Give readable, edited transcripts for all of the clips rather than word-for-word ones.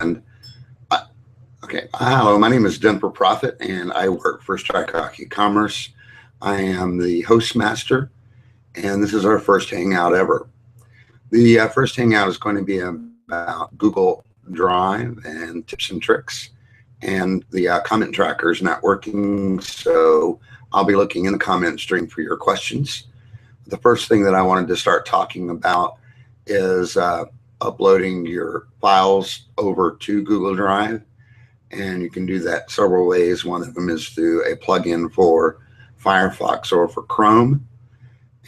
Okay, hello, my name is Denver Prophit, and I work for StrikeHawk eCommerce. I am the Hostmaster, and this is our first hangout ever. The first hangout is going to be about Google Drive and tips and tricks, and the comment tracker is not working, so I'll be looking in the comment stream for your questions. The first thing that I wanted to start talking about is uploading your files over to Google Drive. And you can do that several ways. One of them is through a plugin for Firefox or for Chrome.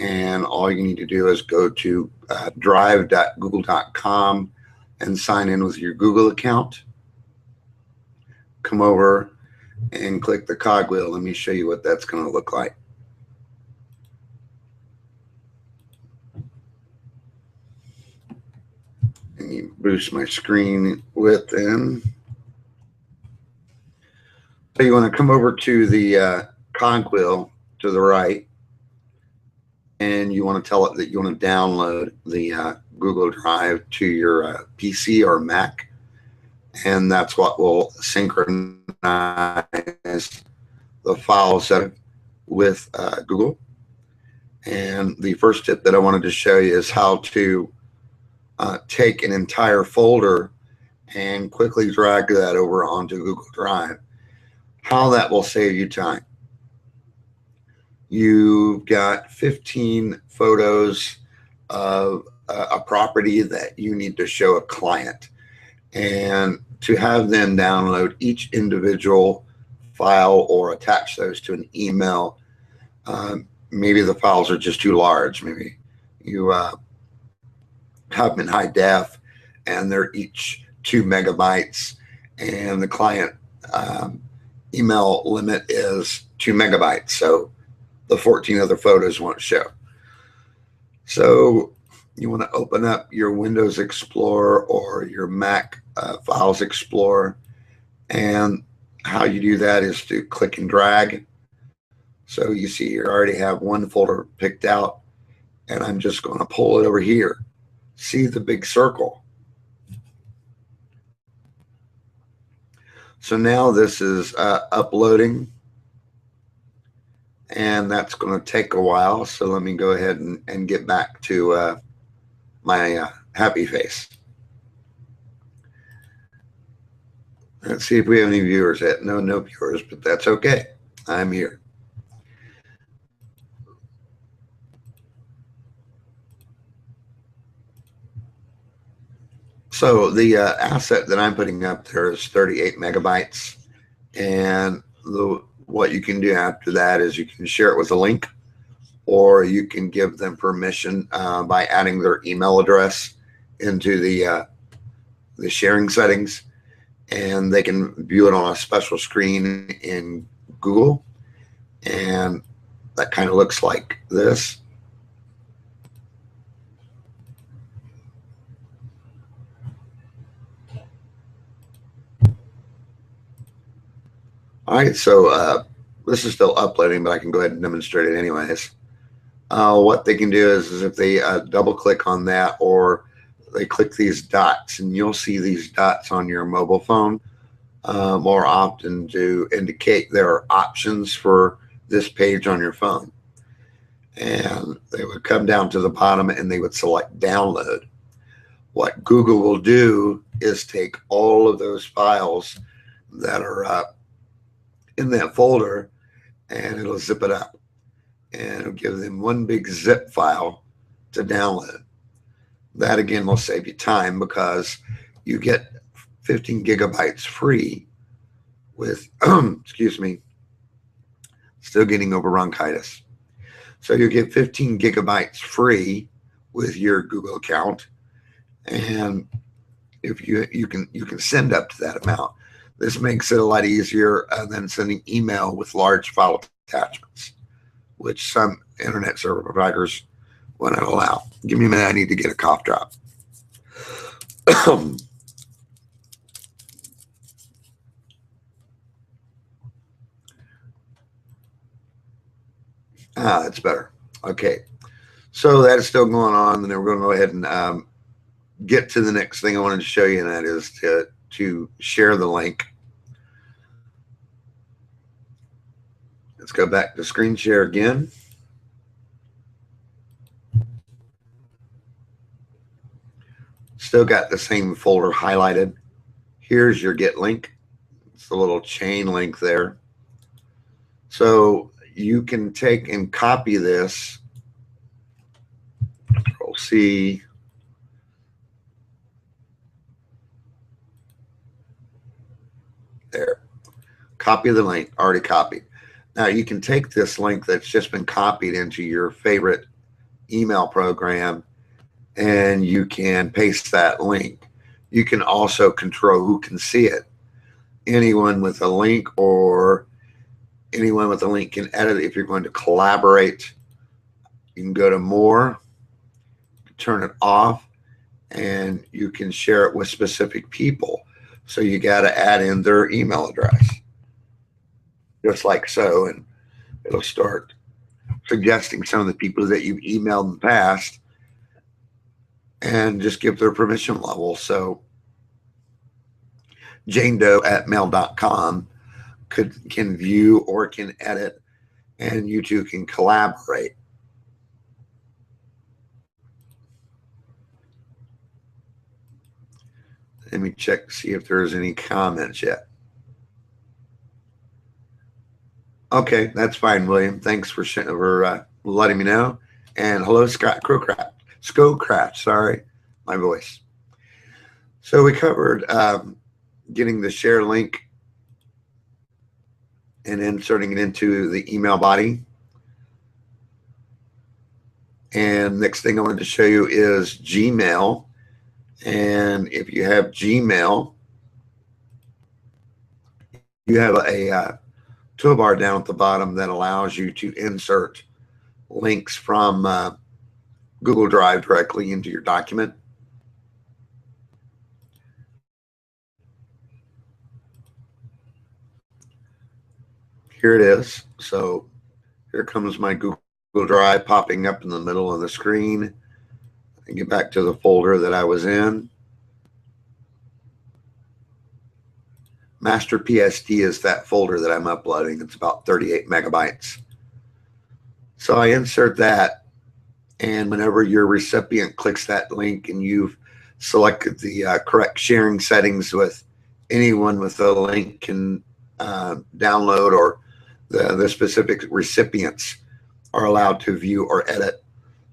And all you need to do is go to drive.google.com and sign in with your Google account. Come over and click the cogwheel. Let me show you what that's going to look like. And you boost my screen width in. So you want to come over to the cogwheel to the right, and you want to tell it that you want to download the Google Drive to your PC or Mac, and that's what will synchronize the files with Google. And the first tip that I wanted to show you is how to take an entire folder and quickly drag that over onto Google Drive. How that will save you time. You've got 15 photos of a property that you need to show a client, and to have them download each individual file or attach those to an email, maybe the files are just too large. Maybe you have them in high def and they're each 2 megabytes, and the client email limit is 2 megabytes, so the 14 other photos won't show. So you want to open up your Windows Explorer or your Mac Files Explorer, and how you do that is to click and drag. So you see you already have one folder picked out, and I'm just going to pull it over here. See the big circle? So now this is uploading, and that's going to take a while. So let me go ahead and get back to my happy face. Let's see if we have any viewers yet. No viewers, but that's okay. I'm here. So the asset that I'm putting up there is 38 megabytes, and what you can do after that is you can share it with a link, or you can give them permission by adding their email address into the sharing settings, and they can view it on a special screen in Google, and that kind of looks like this. All right, so this is still uploading, but I can go ahead and demonstrate it anyways. What they can do is if they double click on that, or they click these dots, and you'll see these dots on your mobile phone more often to indicate there are options for this page on your phone. And they would come down to the bottom and they would select download. What Google will do is take all of those files that are in that folder, and it'll zip it up, and it'll give them one big zip file to download. That again will save you time, because you get 15 gigabytes free with excuse me, still getting over bronchitis. So you get 15 gigabytes free with your Google account, and if you can send up to that amount. This makes it a lot easier than sending email with large file attachments, which some internet service providers will not allow. Give me a minute, I need to get a cough drop. That's better. Okay, so that is still going on, and then we're going to go ahead and get to the next thing I wanted to show you, and that is to share the link. Let's go back to screen share again. Still got the same folder highlighted. Here's your get link. It's the little chain link there. So you can take and copy this. Control C. There. Copy the link, already copied. Now you can take this link that's just been copied into your favorite email program and you can paste that link. You can also control who can see it. Anyone with a link or anyone with a link can edit it. If you're going to collaborate, you can go to more, turn it off, and you can share it with specific people. So you got to add in their email address, just like so, and it'll start suggesting some of the people that you've emailed in the past and just give their permission level. So janedoe@mail.com can view or can edit, and you two can collaborate. Let me check to see if there's any comments yet. Okay, that's fine, William. Thanks for letting me know. And hello, Scocrat, sorry, my voice. So we covered getting the share link and inserting it into the email body. And next thing I wanted to show you is Gmail. And if you have Gmail, you have a toolbar down at the bottom that allows you to insert links from Google Drive directly into your document. Here it is. So here comes my Google Drive popping up in the middle of the screen. And get back to the folder that I was in. Master PSD is that folder that I'm uploading. It's about 38 megabytes. So I insert that, and whenever your recipient clicks that link and you've selected the correct sharing settings with anyone with the link can download, or the specific recipients are allowed to view or edit,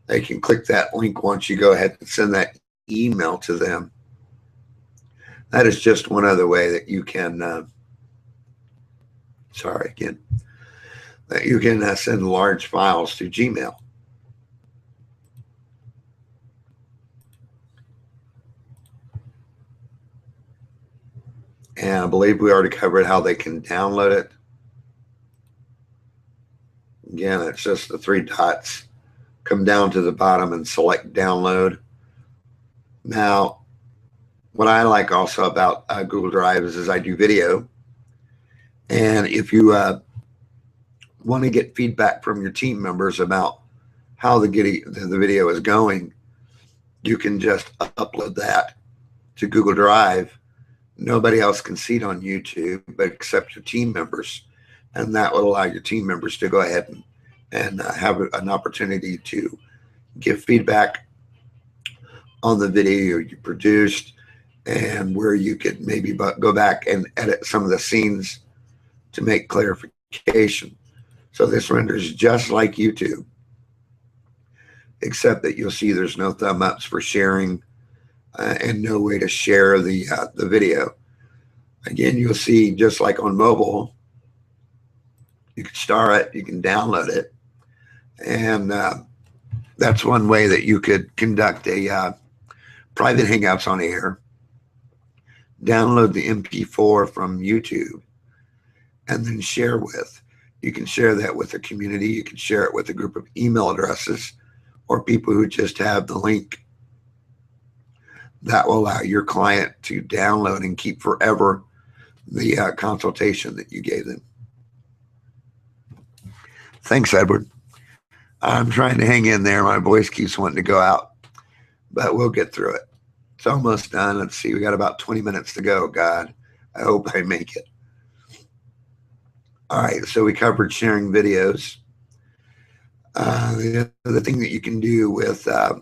they can click that link once you go ahead and send that email to them. That is just one other way that you can, that you can send large files to Gmail. And I believe we already covered how they can download it. Again, it's just the three dots. Come down to the bottom and select download. Now, what I like also about Google Drive is I do video. And if you want to get feedback from your team members about how the video is going, you can just upload that to Google Drive. Nobody else can see it on YouTube but except your team members. And that will allow your team members to go ahead and have an opportunity to give feedback on the video you produced, and where you could maybe go back and edit some of the scenes to make clarification. So this renders just like YouTube, except that you'll see there's no thumb ups for sharing and no way to share the video. Again, you'll see just like on mobile, you can star it, you can download it, and that's one way that you could conduct a private Hangouts on air. Download the MP4 from YouTube and then share with. You can share that with a community. You can share it with a group of email addresses or people who just have the link. That will allow your client to download and keep forever the consultation that you gave them. Thanks, Edward. I'm trying to hang in there. My voice keeps wanting to go out, but we'll get through it. It's almost done. Let's see. We got about 20 minutes to go. God, I hope I make it. All right. So we covered sharing videos. The other thing that you can do with, let's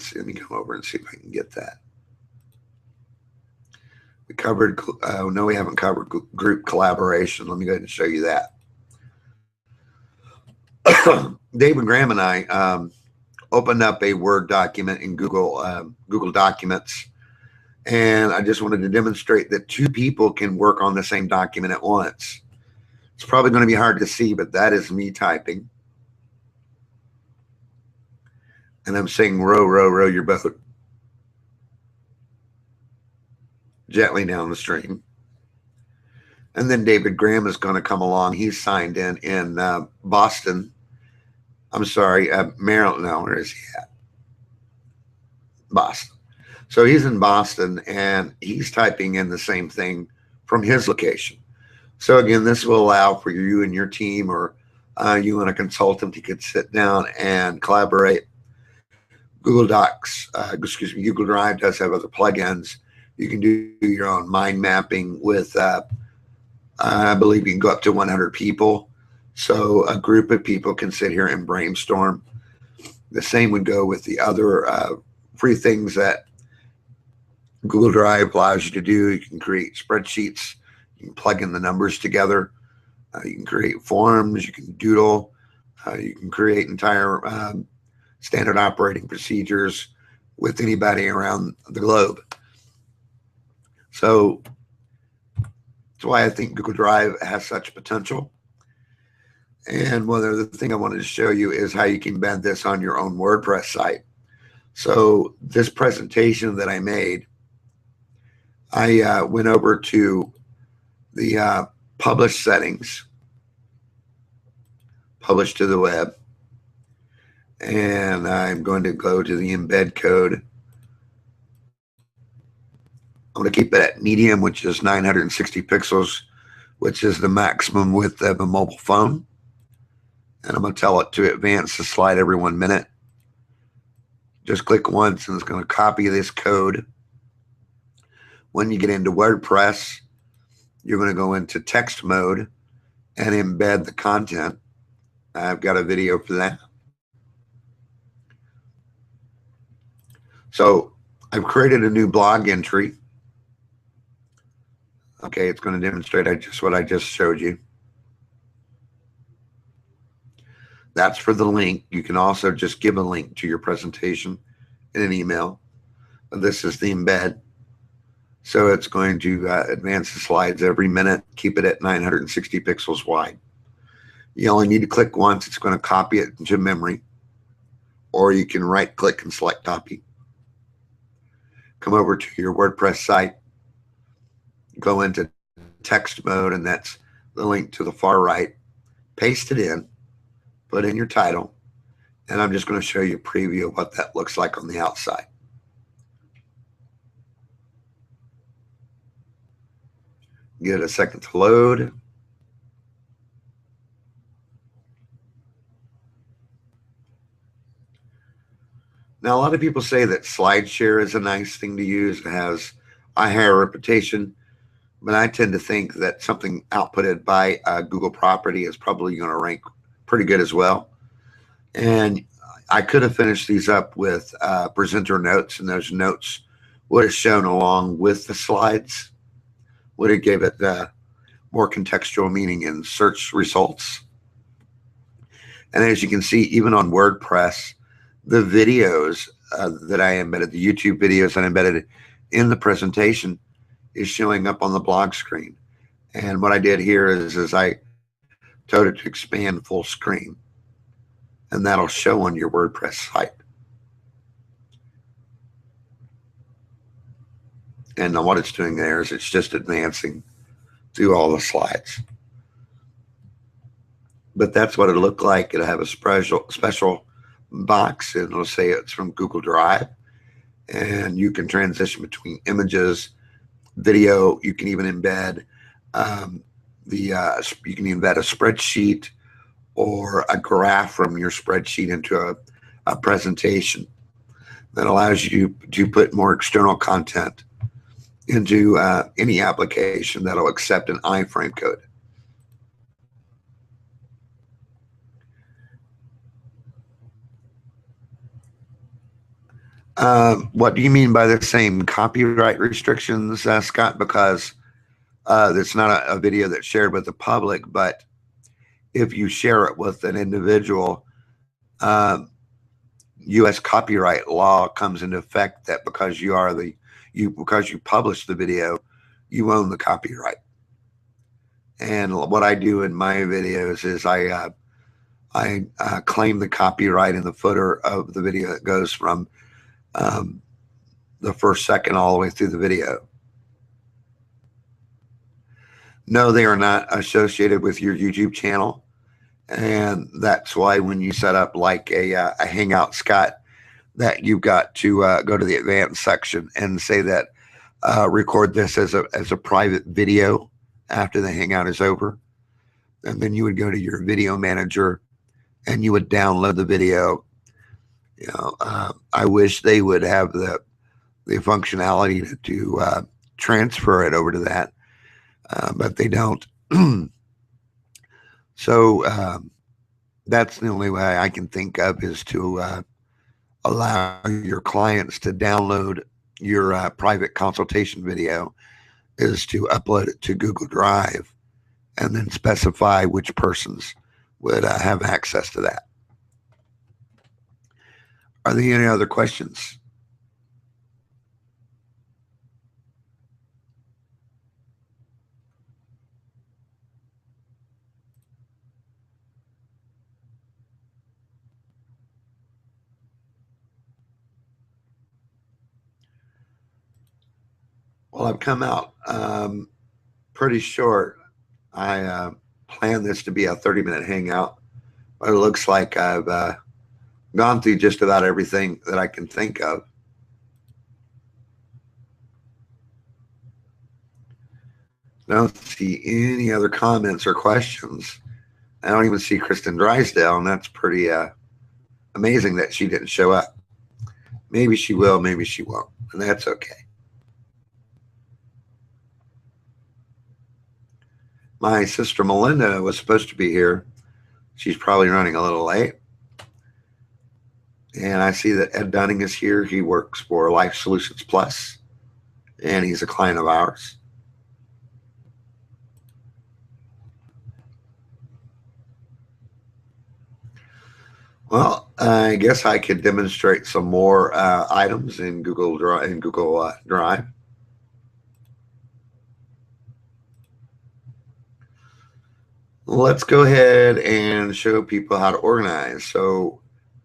see, let me come over and see if I can get that. We covered, no, we haven't covered group collaboration. Let me go ahead and show you that. David Graham and I opened up a Word document in Google Documents, and I just wanted to demonstrate that two people can work on the same document at once. It's probably going to be hard to see, but that is me typing. And I'm saying, row, row, row your boat gently down the stream. And then David Graham is going to come along. He's signed in Boston. I'm sorry, Maryland. No, where is he at? Boston. So he's in Boston, and he's typing in the same thing from his location. So again, this will allow for you and your team, or you and a consultant, you could sit down and collaborate. Google Docs, Google Drive does have other plugins. You can do your own mind mapping with, I believe you can go up to 100 people. So a group of people can sit here and brainstorm. The same would go with the other free things that Google Drive allows you to do. You can create spreadsheets. You can plug in the numbers together. You can create forms. You can doodle. You can create entire standard operating procedures with anybody around the globe. So that's why I think Google Drive has such potential. And one other thing I wanted to show you is how you can embed this on your own WordPress site. So this presentation that I made, I went over to the publish settings, publish to the web, and I'm going to go to the embed code. I'm going to keep it at medium, which is 960 pixels, which is the maximum width of a mobile phone. And I'm going to tell it to advance the slide every 1 minute. Just click once, and it's going to copy this code. When you get into WordPress, you're going to go into text mode and embed the content. I've got a video for that. So I've created a new blog entry. Okay, it's going to demonstrate just what I just showed you. That's for the link. You can also just give a link to your presentation in an email. This is the embed. So it's going to advance the slides every minute, keep it at 960 pixels wide. You only need to click once. It's going to copy it into memory. Or you can right click and select copy. Come over to your WordPress site. Go into text mode, and that's the link to the far right. Paste it in. Put in your title, and I'm just going to show you a preview of what that looks like on the outside. Give it a second to load. Now, a lot of people say that SlideShare is a nice thing to use. It has a higher reputation, but I tend to think that something outputted by Google property is probably going to rank pretty good as well. And I could have finished these up with presenter notes, and those notes would have shown along with the slides, would have gave it more contextual meaning in search results. And as you can see, even on WordPress, the videos that I embedded, the YouTube videos that I embedded in the presentation is showing up on the blog screen. And what I did here is I told it to expand full screen, and that'll show on your WordPress site. And what it's doing there is it's just advancing through all the slides. But that's what it'll look like. It'll have a special box, and it'll say it's from Google Drive. And you can transition between images, video. You can even embed you can embed a spreadsheet or a graph from your spreadsheet into a presentation. that allows you to put more external content into any application that'll accept an iframe code. What do you mean by the same copyright restrictions, Scott? Because it's not a video that's shared with the public, but if you share it with an individual, U.S. copyright law comes into effect that because because you publish the video, you own the copyright. And what I do in my videos is I claim the copyright in the footer of the video that goes from the first second all the way through the video. No, they are not associated with your YouTube channel. And that's why when you set up like a hangout, Scott, that you've got to go to the advanced section and say that record this as a private video after the hangout is over. And then you would go to your video manager and you would download the video. You know, I wish they would have the functionality to transfer it over to that, but they don't. So that's the only way I can think of, is to allow your clients to download your private consultation video, is to upload it to Google Drive and then specify which persons would have access to that. Are there any other questions? Well, I've come out pretty short. I planned this to be a 30-minute hangout, but it looks like I've gone through just about everything that I can think of. Don't see any other comments or questions. I don't even see Kristen Drysdale, and that's pretty amazing that she didn't show up. Maybe she will, maybe she won't, and that's okay. My sister Melinda was supposed to be here. She's probably running a little late. And I see that Ed Dunning is here. He works for Life Solutions Plus, and he's a client of ours. Well, I guess I could demonstrate some more items in Google Drive. Let's go ahead and show people how to organize. So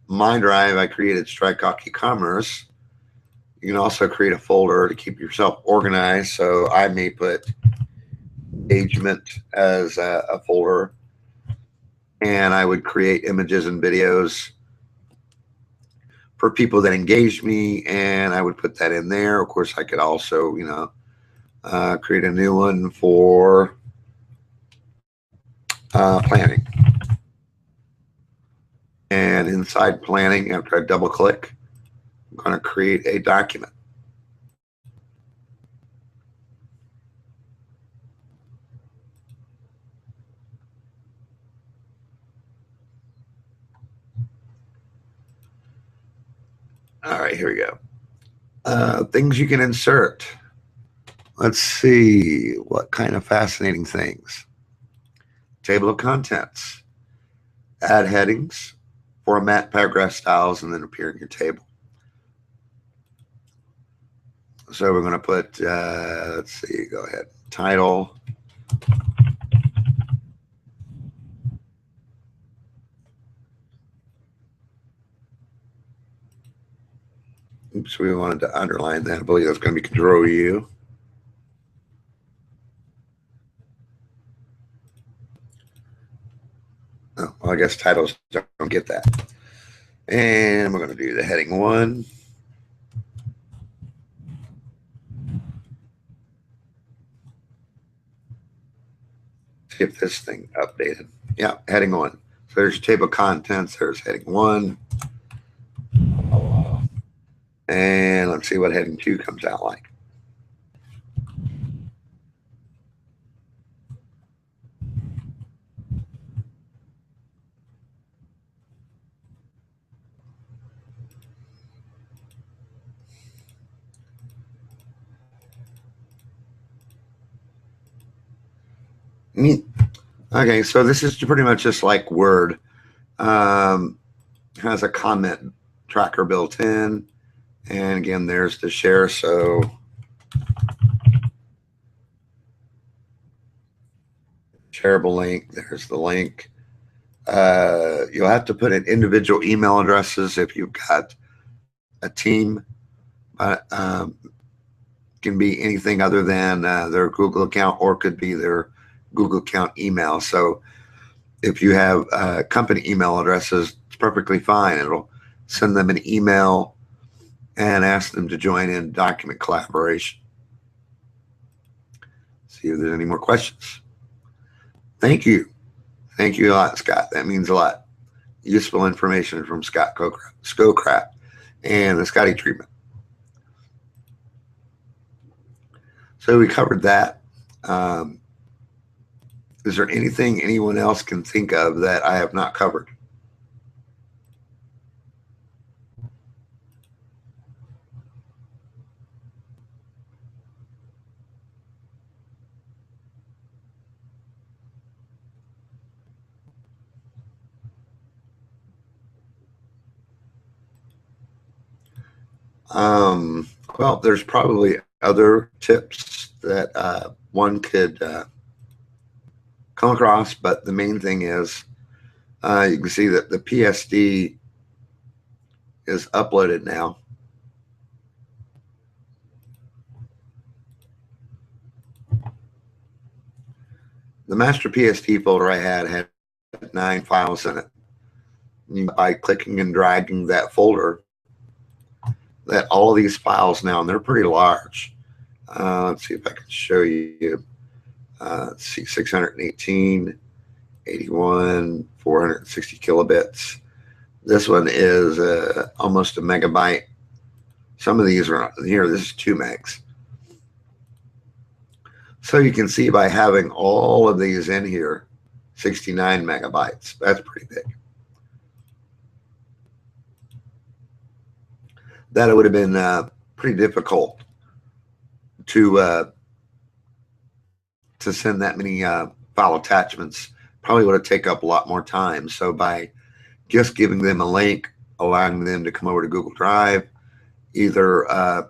my drive, I created StrikeHawk eCommerce. You can also create a folder to keep yourself organized. So I may put engagement as a folder, and I would create images and videos for people that engage me, and I would put that in there. Of course, I could also, you know, create a new one for planning. And inside planning, after I double click, I'm going to create a document. All right, here we go. Things you can insert. Let's see what kind of fascinating things. Table of contents. Add headings, format paragraph styles, and then appear in your table. So we're going to put, let's see, go ahead. Title. Oops, we wanted to underline that. I believe that's going to be Control U. Oh, well, I guess titles don't get that. And we're going to do the heading 1. See if this thing updated. Yeah, heading 1. So there's your table of contents. There's heading 1. And let's see what heading 2 comes out like. Neat. Okay, so this is pretty much just like Word. Has a comment tracker built in. And again, there's the share. So shareable link, there's the link. You'll have to put in individual email addresses if you've got a team. Can be anything other than their Google account, or could be their Google account email. So if you have company email addresses, it's perfectly fine. It'll send them an email and ask them to join in document collaboration. See if there's any more questions. Thank you. Thank you a lot, Scott. That means a lot. Useful information from Scott Scowcraft and the Scotty treatment. So we covered that. Is there anything anyone else can think of that I have not covered? Well, there's probably other tips that one could come across, but the main thing is you can see that the PSD is uploaded now. The master PSD folder I had 9 files in it. By clicking and dragging that folder, that all of these files now, and they're pretty large. Let's see if I can show you. Let's see, 618, 81, 460 kilobits. This one is almost a megabyte. Some of these are here. This is 2 megs. So you can see by having all of these in here, 69 megabytes. That's pretty big. That it would have been pretty difficult to send that many file attachments. Probably would have taken up a lot more time. So by just giving them a link, allowing them to come over to Google Drive, either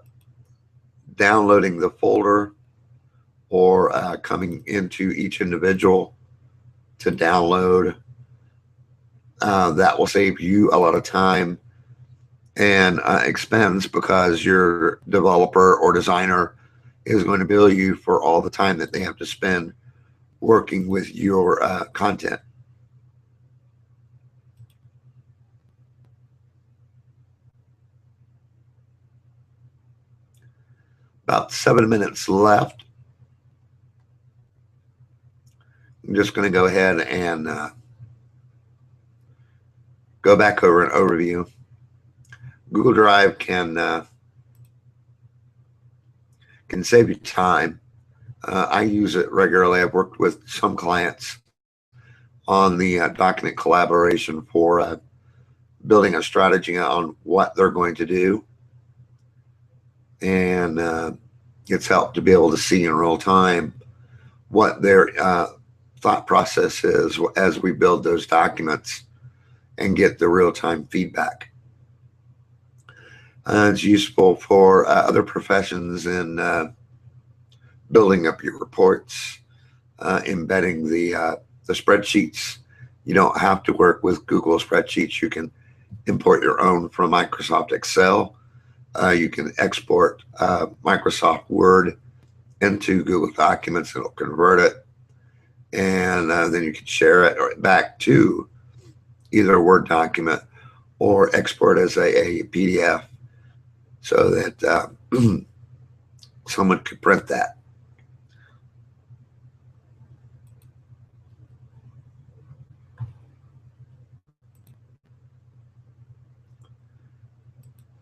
downloading the folder or coming into each individual to download, that will save you a lot of time and expense, because your developer or designer is going to bill you for all the time that they have to spend working with your content. About 7 minutes left. I'm just going to go ahead and go back over an overview. Google Drive can save you time. I use it regularly. I've worked with some clients on the document collaboration for building a strategy on what they're going to do. And it's helped to be able to see in real time what their thought process is as we build those documents and get the real-time feedback. It's useful for other professions in building up your reports, embedding the spreadsheets. You don't have to work with Google spreadsheets. You can import your own from Microsoft Excel. You can export Microsoft Word into Google Documents. It'll convert it, and then you can share it back to either a Word document or export as a PDF, so that someone could print that.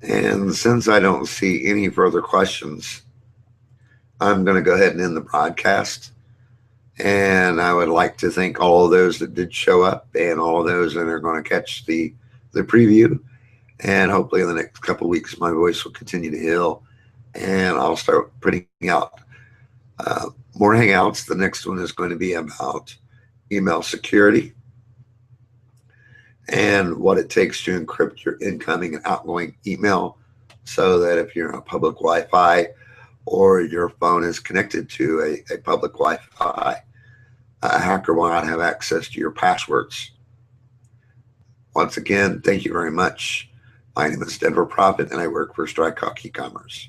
And since I don't see any further questions, I'm going to go ahead and end the broadcast. And I would like to thank all of those that did show up and all of those that are going to catch the preview. And hopefully in the next couple of weeks, my voice will continue to heal. And I'll start putting out more Hangouts. The next one is going to be about email security and what it takes to encrypt your incoming and outgoing email, so that if you're on public Wi-Fi or your phone is connected to a public Wi-Fi, a hacker will not have access to your passwords. Once again, thank you very much. My name is Denver Prophit, and I work for StrikeHawk eCommerce.